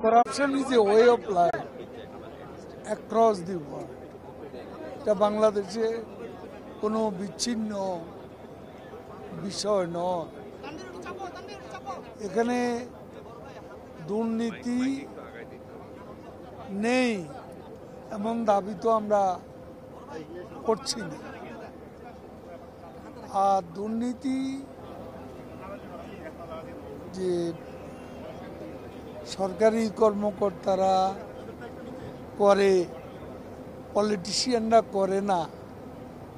Corruption is a way of life across the world. এটা বাংলাদেশে কোনো বিচ্ছিন্ন বিষয় নয়। এখানে দুর্নীতি নেই এমন দাবি তো আমরা করছি না। আর দুর্নীতি যে সরকারি কর্মকর্তারা করে, পলিটিশিয়ানরা করে না,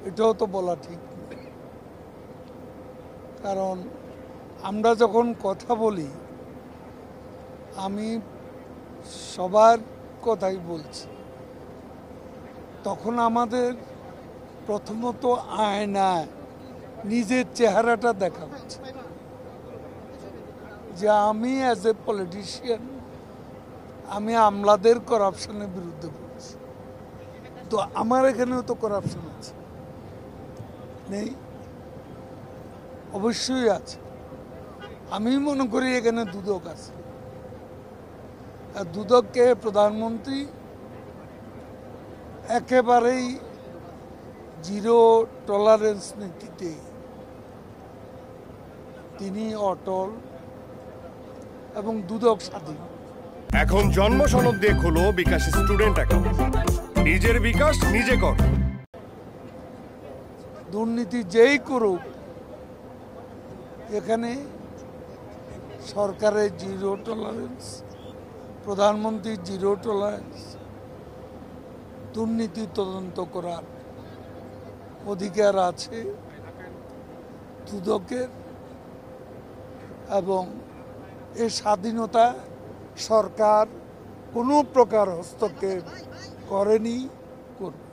এটাও তো বলা ঠিক না। কারণ আমরা যখন কথা বলি, আমি সবার কথাই বলছি, তখন আমাদের প্রথমত আয়নায় নিজের চেহারাটা দেখা হচ্ছে যে আমি অ্যাজ এ পলিটিশিয়ান আমি আমলাদের করাপশনের বিরুদ্ধে বলছি, তো আমার এখানেও তো করাপশন আছে, নেই? অবশ্যই আছে। আমি মনে করি এখানে দুদক আছে, আর দুদককে প্রধানমন্ত্রী একেবারেই জিরো টলারেন্স নীতিতে তিনি অটল এবং দুদক স্বাধীন। এখন জন্ম সনদ দিয়ে খোলো বিকাশ স্টুডেন্ট অ্যাকাউন্ট, নিজের বিকাশ নিজে কর। দুর্নীতি যেই করুক, এখানে সরকারের জিরো টলারেন্স, প্রধানমন্ত্রীর জিরো টলারেন্স, দুর্নীতি তদন্ত করার অধিকার আছে দুদকের, এবং এই স্বাধীনতা সরকার কোনো প্রকার হস্তক্ষেপ করেনি, করবে।